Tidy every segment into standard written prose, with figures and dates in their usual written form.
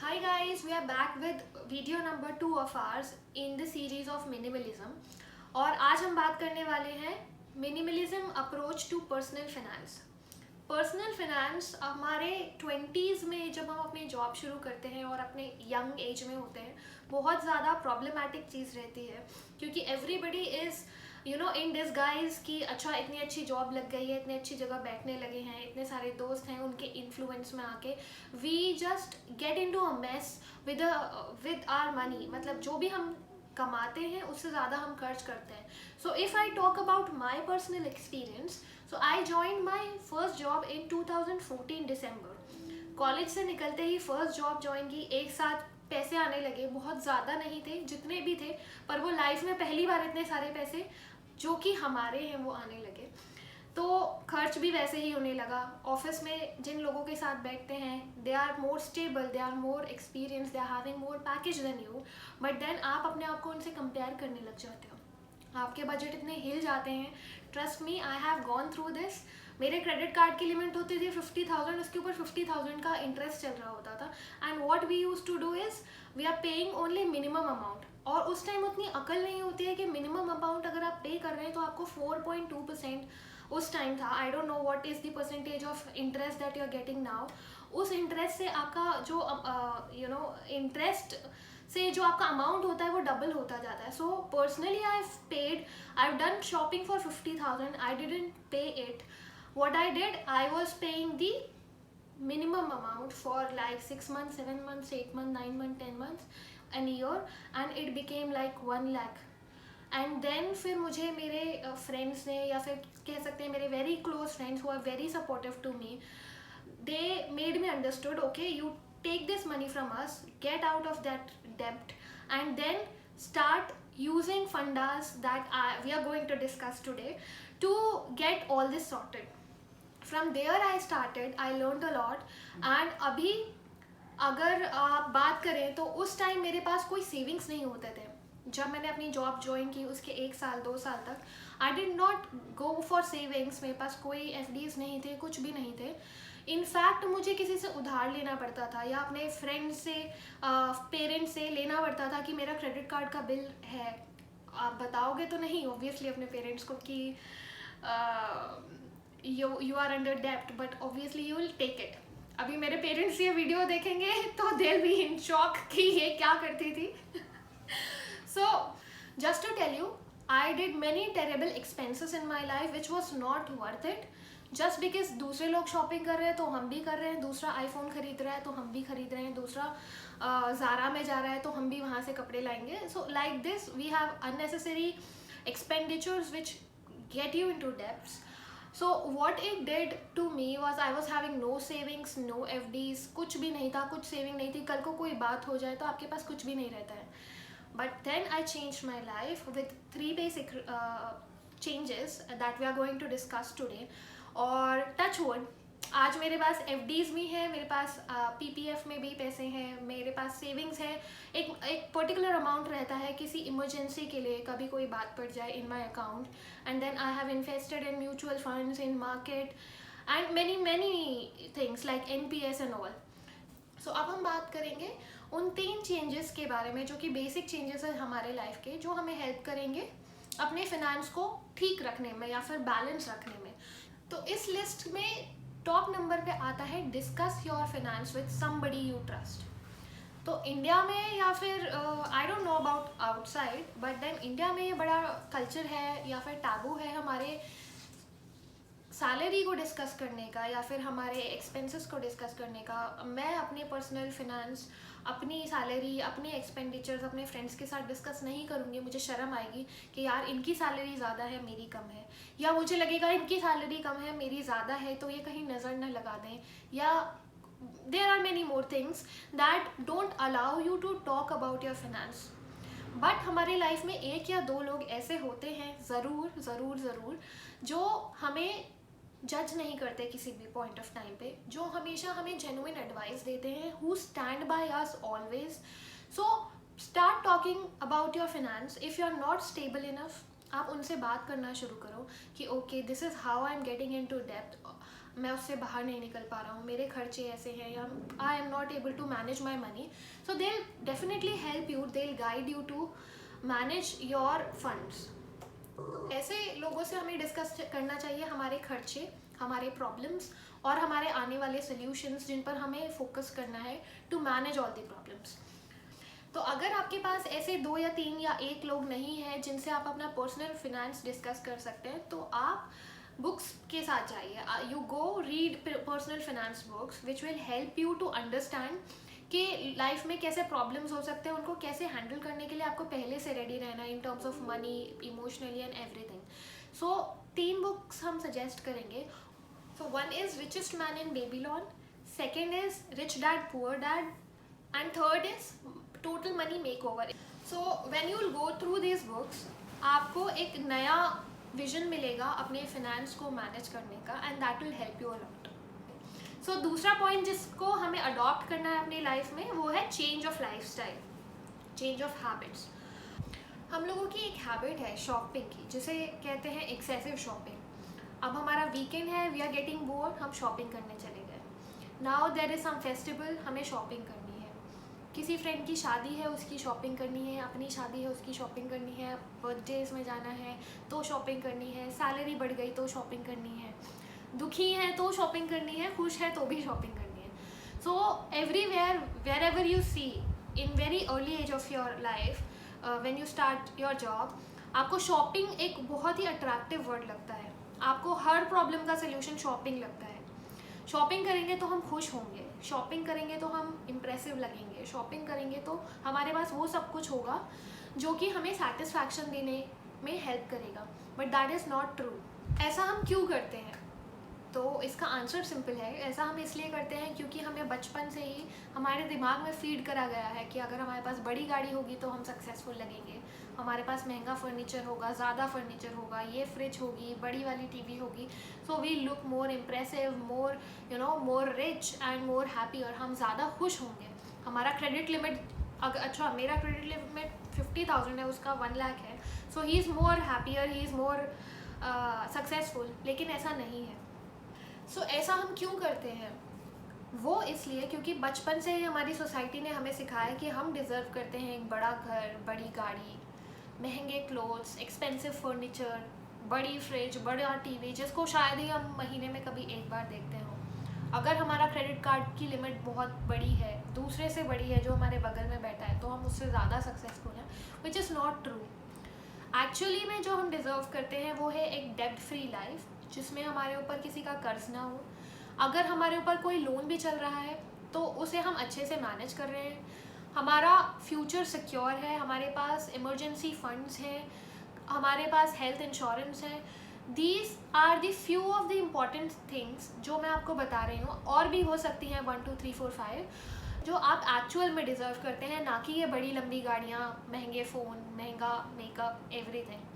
Hi guys, we are back with video number 2 of ours in the series of minimalism. और आज हम बात करने वाले हैं minimalism approach to personal finance. Personal finance हमारे 20s में जब हम अपनी जॉब शुरू करते हैं और अपने यंग एज में होते हैं बहुत ज़्यादा प्रॉब्लमेटिक चीज़ रहती है, क्योंकि एवरीबडी इज़ इन डिसगाइज कि अच्छा इतनी अच्छी जॉब लग गई है, इतनी अच्छी जगह बैठने लगे हैं, इतने सारे दोस्त हैं, उनके इन्फ्लुएंस में आके we just get into a mess with our money. मतलब जो भी हम कमाते हैं उससे ज़्यादा हम खर्च करते हैं। So if I talk about my personal experience, so I joined my first job in 2014 December. College से निकलते ही फर्स्ट जॉब ज्वाइन की, एक साथ पैसे आने लगे, बहुत ज़्यादा नहीं थे, जितने भी थे, पर वो लाइफ में पहली बार इतने सारे पैसे जो कि हमारे हैं वो आने लगे। तो खर्च भी वैसे ही होने लगा। ऑफिस में जिन लोगों के साथ बैठते हैं they are more stable, they are more experience, they are having more package then you, but then आप अपने आप को उनसे कंपेयर करने लग जाते हो, आपके बजट इतने हिल जाते हैं। Trust me, I have gone through this. मेरे क्रेडिट कार्ड की लिमिट होती थी 50,000, उसके ऊपर 50,000 का इंटरेस्ट चल रहा होता था। And what we use to do is we are paying only minimum amount. और उस टाइम उतनी अकल नहीं होती है कि मिनिमम अमाउंट अगर आप पे कर रहे हैं तो आपको 4.2% उस टाइम था। I don't know what is the percentage of interest that you are getting now. उस इंटरेस्ट से आपका जो इंटरेस्ट से जो आपका अमाउंट होता है वो डबल होता जाता है। So personally I done shopping for 50,000, I didn't पे it. what I did, I was paying the minimum amount for like 6 months, 7 months, 8 months, 9 months, 10 months, an year, and it became like 1 lakh. And then फिर मुझे मेरे friends ने, या फिर कह सकते हैं मेरे very close friends who are very supportive to me, they made me understood, okay you take this money from us, get out of that debt, and then start using fundas that we are going to discuss today to get all this sorted. From there I started, I learned a lot. And अभी अगर आप बात करें तो उस time मेरे पास कोई savings नहीं होते थे। जब मैंने अपनी जॉब ज्वाइन की उसके 1 साल 2 साल तक I did not go for savings. मेरे पास कोई एफडीज नहीं थे, कुछ भी नहीं थे। इनफैक्ट मुझे किसी से उधार लेना पड़ता था या अपने फ्रेंड से, पेरेंट्स से लेना पड़ता था कि मेरा क्रेडिट कार्ड का बिल है। आप बताओगे तो नहीं ऑब्वियसली अपने पेरेंट्स को कि यू आर अंडर डेप्ट, but obviously you will take it. अभी मेरे पेरेंट्स ये वीडियो देखेंगे तो they will be in shock कि ये क्या करती थी। So just to tell you, I did many terrible expenses in my life which was not worth it. Just because दूसरे लोग शॉपिंग कर रहे हैं तो हम भी कर रहे हैं, दूसरा आईफोन खरीद रहा है तो हम भी खरीद रहे हैं, दूसरा ज़ारा में जा रहा है तो हम भी वहाँ से कपड़े लाएंगे। So like this we have unnecessary expenditures which get you into debts. So what it did to me was I was having no savings, no FDs, कुछ भी नहीं था, कुछ सेविंग नहीं थी। कल को कोई बात हो जाए तो आपके पास कुछ भी नहीं रहता है। But then I changed my life with 3 basic changes that we are going to discuss today. और टच वुड आज मेरे पास एफडीज़ भी हैं, मेरे पास पीपीएफ में भी पैसे हैं, मेरे पास सेविंग्स है। एक पर्टिकुलर अमाउंट रहता है किसी इमरजेंसी के लिए, कभी कोई बात पड़ जाए, in my account. And then I have invested in mutual funds, in market and many things like NPS and all. So अब हम बात करेंगे उन 3 चेंजेस के बारे में जो कि बेसिक चेंजेस हैं हमारे लाइफ के, जो हमें हेल्प करेंगे अपने फिनेंस को ठीक रखने में या फिर बैलेंस रखने में। तो इस लिस्ट में टॉप नंबर पे आता है discuss your finance with somebody you trust. तो इंडिया में या फिर I don't know about outside, but then India में ये बड़ा कल्चर है या फिर टैबू है हमारे सैलरी को डिस्कस करने का या फिर हमारे एक्सपेंसेस को डिस्कस करने का। मैं अपने पर्सनल फिनेंस, अपनी सैलरी, अपने एक्सपेंडिचर्स अपने फ्रेंड्स के साथ डिस्कस नहीं करूँगी। मुझे शर्म आएगी कि यार इनकी सैलरी ज़्यादा है मेरी कम है, या मुझे लगेगा इनकी सैलरी कम है मेरी ज़्यादा है तो ये कहीं नज़र न लगा दें, या there are many more things that don't allow you to talk about your finance. But हमारे लाइफ में 1 या 2 लोग ऐसे होते हैं ज़रूर ज़रूर ज़रूर जो हमें जज नहीं करते किसी भी पॉइंट ऑफ टाइम पे, जो हमेशा हमें जेन्युइन एडवाइस देते हैं, who stand by us always. So start talking about your finance. If you are not stable enough, आप उनसे बात करना शुरू करो कि okay this is how I am getting into depth. मैं उससे बाहर नहीं निकल पा रहा हूँ, मेरे खर्चे ऐसे हैं, या I am not able to manage my money, so they will definitely help you, they will guide you to manage your funds. ऐसे लोगों से हमें डिस्कस करना चाहिए हमारे खर्चे, हमारे प्रॉब्लम्स और हमारे आने वाले सोल्यूशंस जिन पर हमें फोकस करना है to manage all the problems. तो अगर आपके पास ऐसे 2 या 3 या 1 लोग नहीं हैं जिनसे आप अपना पर्सनल फिनेंस डिस्कस कर सकते हैं, तो आप बुक्स के साथ जाइए। You go read personal finance books which will help you to understand कि लाइफ में कैसे प्रॉब्लम्स हो सकते हैं, उनको कैसे हैंडल करने के लिए आपको पहले से रेडी रहना है in terms of money, emotionally and everything. So 3 books हम सजेस्ट करेंगे। सो 1 is richest man in Babylon, 2nd is rich dad poor dad, and 3rd is total money makeover. So when you will go through this books, आपको एक नया vision मिलेगा अपने finance को manage करने का, and that will help you a lot. So दूसरा point जिसको हमें अडॉप्ट करना है अपनी लाइफ में, वो है change of lifestyle, change of habits. हम लोगों की एक हैबिट है शॉपिंग की, जिसे कहते हैं एक्सेसिव शॉपिंग। अब हमारा वीकेंड है, वी आर गेटिंग बोर्ड, हम शॉपिंग करने चले गए। Now there is some festival, हमें शॉपिंग करनी है, किसी फ्रेंड की शादी है उसकी शॉपिंग करनी है, अपनी शादी है उसकी शॉपिंग करनी है, बर्थडेज में जाना है तो शॉपिंग करनी है, सैलरी बढ़ गई तो शॉपिंग करनी है, दुखी है तो शॉपिंग करनी है, खुश है तो भी शॉपिंग करनी है। So everywhere, wherever you see, in very early age of your life, when you start your job, आपको शॉपिंग एक बहुत ही अट्रैक्टिव वर्ड लगता है। आपको हर प्रॉब्लम का सोल्यूशन शॉपिंग लगता है। शॉपिंग करेंगे तो हम खुश होंगे, शॉपिंग करेंगे तो हम इम्प्रेसिव लगेंगे, शॉपिंग करेंगे तो हमारे पास वो सब कुछ होगा जो कि हमें सेटिस्फैक्शन देने में हेल्प करेगा। But that is not true. ऐसा हम क्यों करते हैं? तो इसका आंसर सिंपल है। ऐसा हम इसलिए करते हैं क्योंकि हमें बचपन से ही हमारे दिमाग में फीड करा गया है कि अगर हमारे पास बड़ी गाड़ी होगी तो हम सक्सेसफुल लगेंगे, हमारे पास महंगा फर्नीचर होगा, ज़्यादा फर्नीचर होगा, ये फ्रिज होगी, बड़ी वाली टीवी होगी, so we look more impressive, more more rich and more happy, और हम ज़्यादा खुश होंगे। हमारा क्रेडिट लिमिट, अगर अच्छा मेरा क्रेडिट लिमिट 50,000 है, उसका 1 लाख है, so he is more happier, he is more successful. लेकिन ऐसा नहीं है। सो ऐसा हम क्यों करते हैं? वो इसलिए क्योंकि बचपन से ही हमारी सोसाइटी ने हमें सिखाया कि हम डिज़र्व करते हैं एक बड़ा घर, बड़ी गाड़ी, महंगे क्लोथ्स, एक्सपेंसिव फर्नीचर, बड़ी फ्रिज, बड़ा टीवी, जिसको शायद ही हम महीने में कभी एक बार देखते हो। अगर हमारा क्रेडिट कार्ड की लिमिट बहुत बड़ी है, दूसरे से बड़ी है जो हमारे बगल में बैठा है, तो हम उससे ज़्यादा सक्सेसफुल हैं, which is not true. Actually में जो हम डिज़र्व करते हैं वो है एक डेब्ट फ्री लाइफ, जिसमें हमारे ऊपर किसी का कर्ज ना हो। अगर हमारे ऊपर कोई लोन भी चल रहा है तो उसे हम अच्छे से मैनेज कर रहे हैं, हमारा फ्यूचर सिक्योर है, हमारे पास इमरजेंसी फंड्स हैं, हमारे पास हेल्थ इंश्योरेंस है। These are the few of the important things जो मैं आपको बता रही हूँ, और भी हो सकती हैं 1 2 3 4 5, जो आप एक्चुअल में डिज़र्व करते हैं, ना कि ये बड़ी लंबी गाड़ियाँ, महंगे फ़ोन, महंगा makeup, everything.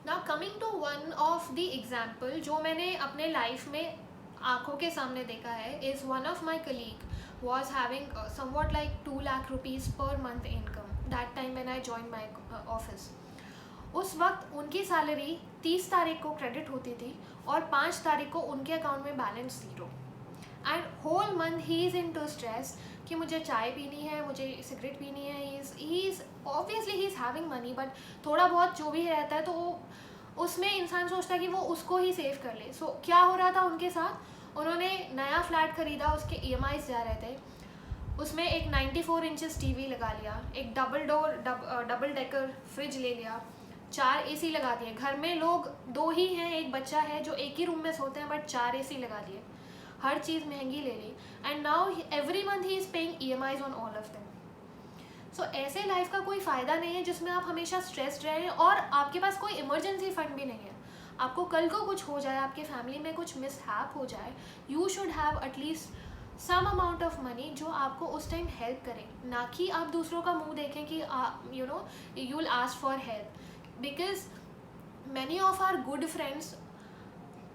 Now coming to one of the example जो मैंने अपने लाइफ में आंखों के सामने देखा है, is one of my colleague was having somewhat like 2 lakh rupees per month income that time when I joined my office. उस वक्त उनकी सैलरी 30 तारीख को क्रेडिट होती थी और 5 तारीख को उनके अकाउंट में balance 0, and whole month he is into stress कि मुझे चाय पीनी है, मुझे सिगरेट पीनी है। He is obviously he is having money, but थोड़ा बहुत जो भी रहता है तो उसमें इंसान सोचता है कि वो उसको ही सेव कर ले। सो क्या हो रहा था उनके साथ, उन्होंने नया फ्लैट ख़रीदा, उसके EMIs जा रहे थे, उसमें एक 94 इंचेस टीवी लगा लिया, एक डबल डेकर फ्रिज ले लिया, 4 AC लगा दिए। घर में लोग 2 ही हैं, एक बच्चा है जो एक ही रूम में सोते हैं, बट 4 AC लगा दिए, हर चीज़ महंगी ले ली, and now every month he is paying EMIs on all of them. So ऐसे लाइफ का कोई फ़ायदा नहीं है जिसमें आप हमेशा स्ट्रेस्ड रहें और आपके पास कोई इमरजेंसी फंड भी नहीं है। आपको कल को कुछ हो जाए, आपके फैमिली में कुछ मिसहैप हो जाए, you should have at least some amount of money जो आपको उस टाइम हेल्प करे, ना कि आप दूसरों का मुंह देखें कि you will ask for help, because many of our good friends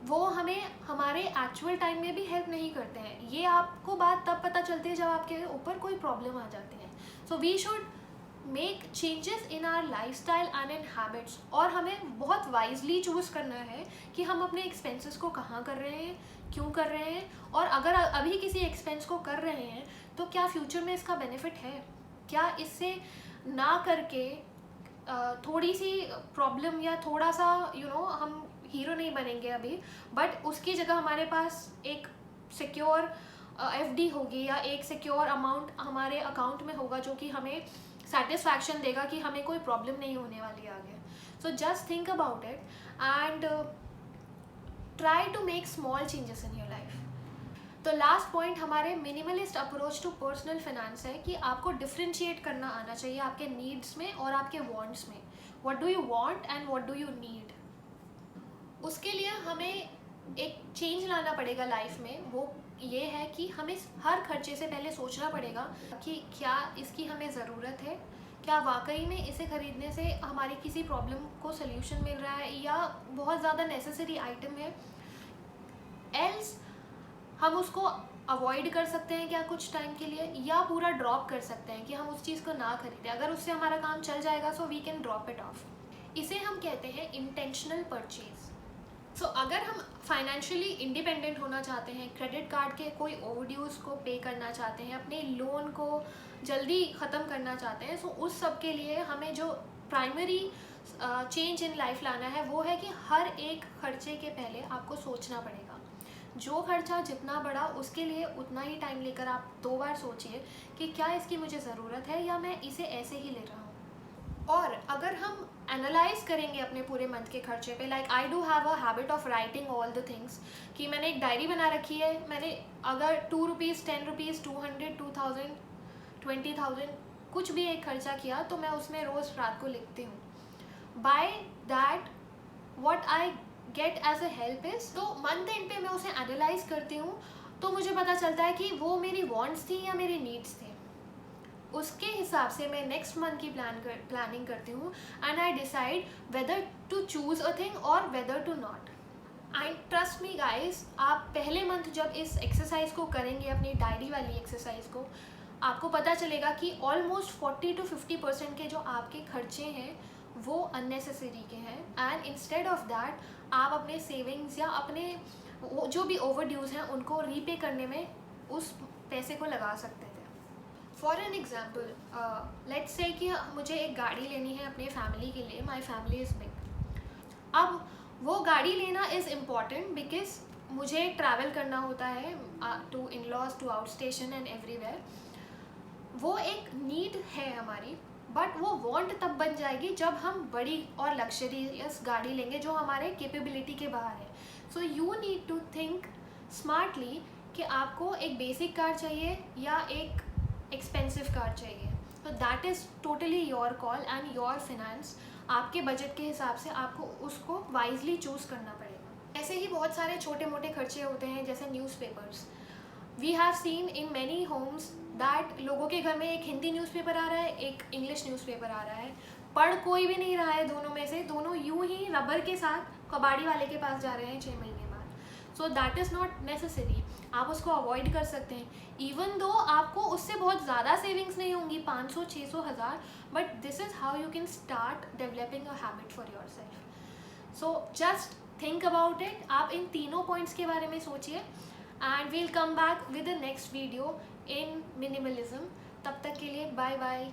वो हमें हमारे एक्चुअल टाइम में भी हेल्प नहीं करते हैं। ये आपको बात तब पता चलती है जब आपके ऊपर कोई प्रॉब्लम आ जाती है। So we should make changes in our lifestyle and in habits, और हमें बहुत वाइजली चूज़ करना है कि हम अपने एक्सपेंसेस को कहाँ कर रहे हैं, क्यों कर रहे हैं, और अगर अभी किसी एक्सपेंस को कर रहे हैं तो क्या फ्यूचर में इसका बेनिफिट है, क्या इससे ना करके थोड़ी सी प्रॉब्लम या थोड़ा सा हम हीरो नहीं बनेंगे अभी, बट उसकी जगह हमारे पास एक सिक्योर एफडी होगी या एक सिक्योर अमाउंट हमारे अकाउंट में होगा जो कि हमें सेटिस्फैक्शन देगा कि हमें कोई प्रॉब्लम नहीं होने वाली आगे. So just think about it and try to make small changes in your life. तो लास्ट पॉइंट हमारे minimalist approach to personal finance है कि आपको डिफ्रेंशिएट करना आना चाहिए आपके नीड्स में और आपके वांट्स में. What do you want and what do you need. उसके लिए हमें एक चेंज लाना पड़ेगा लाइफ में. वो ये है कि हमें हर खर्चे से पहले सोचना पड़ेगा कि क्या इसकी हमें ज़रूरत है, क्या वाकई में इसे ख़रीदने से हमारी किसी प्रॉब्लम को सल्यूशन मिल रहा है या बहुत ज़्यादा नेसेसरी आइटम है. एल्स हम उसको अवॉइड कर सकते हैं क्या कुछ टाइम के लिए, या पूरा ड्रॉप कर सकते हैं कि हम उस चीज़ को ना खरीदें. अगर उससे हमारा काम चल जाएगा so we can drop it off. इसे हम कहते हैं इंटेंशनल परचेज. सो अगर हम फाइनेंशियली इंडिपेंडेंट होना चाहते हैं, क्रेडिट कार्ड के कोई ओवरड्यूज को पे करना चाहते हैं, अपने लोन को जल्दी ख़त्म करना चाहते हैं, सो उस सब के लिए हमें जो प्राइमरी चेंज इन लाइफ लाना है वो है कि हर एक खर्चे के पहले आपको सोचना पड़ेगा. जो खर्चा जितना बड़ा उसके लिए उतना ही टाइम लेकर आप 2 बार सोचिए कि क्या इसकी मुझे ज़रूरत है या मैं इसे ऐसे ही ले रहा हूँ. और अगर हम एनालाइज करेंगे अपने पूरे मंथ के खर्चे पे, like I do have a habit of writing all the things, कि मैंने एक डायरी बना रखी है. मैंने अगर 2 रुपीज़ 10 रुपीज़ 200 2000 20,000 कुछ भी एक खर्चा किया तो मैं उसमें रोज़ रात को लिखती हूँ. By that what I get as a help is, तो मंथ एंड पे मैं उसे एनालाइज करती हूँ तो मुझे पता चलता है कि वो मेरी वांट्स थी या मेरी नीड्स थी. उसके हिसाब से मैं नेक्स्ट मंथ की प्लानिंग करती हूँ and I decide whether to choose a thing और whether to not. And trust me guys, आप पहले मंथ जब इस एक्सरसाइज को करेंगे, अपनी डायरी वाली एक्सरसाइज को, आपको पता चलेगा कि ऑलमोस्ट 40 to 50% के जो आपके खर्चे हैं वो अननेसेसरी के हैं. एंड इंस्टेड ऑफ दैट आप अपने सेविंग्स या अपने जो भी ओवरड्यूज हैं उनको रीपे करने में उस पैसे को लगा सकते थे. For an example, let's say कि मुझे एक गाड़ी लेनी है अपने फैमिली के लिए. My family is big. अब वो गाड़ी लेना इज़ इम्पॉर्टेंट बिकॉज मुझे ट्रैवल करना होता है to in laws, to outstation and everywhere. वो एक नीड है हमारी, बट वो वांट तब बन जाएगी जब हम बड़ी और लग्जरियस गाड़ी लेंगे जो हमारे कैपेबिलिटी के बाहर है. So you need to think smartly कि आपको एक बेसिक कार चाहिए या एक एक्सपेंसिव कार चाहिए. तो that is totally your call and your finance. आपके बजट के हिसाब से आपको उसको वाइजली चूज़ करना पड़ेगा. ऐसे ही बहुत सारे छोटे मोटे खर्चे होते हैं जैसे newspapers. We have seen in many homes that लोगों के घर में एक हिंदी न्यूज़पेपर आ रहा है, एक इंग्लिश न्यूज़पेपर आ रहा है. पढ़ कोई भी नहीं रहा है दोनों में से, दोनों यूं ही रबर के साथ कबाड़ी वाले के पास जा रहे हैं 6 महीने बाद. So that is not necessary. आप उसको अवॉइड कर सकते हैं. इवन दो आपको उससे बहुत ज़्यादा सेविंग्स नहीं होंगी, 500 600 1000, but this is how you can start developing a habit for yourself. So just think about it. आप इन तीनों पॉइंट्स के बारे में सोचिए and we'll come back with the next video in minimalism. तब तक के लिए बाय बाय.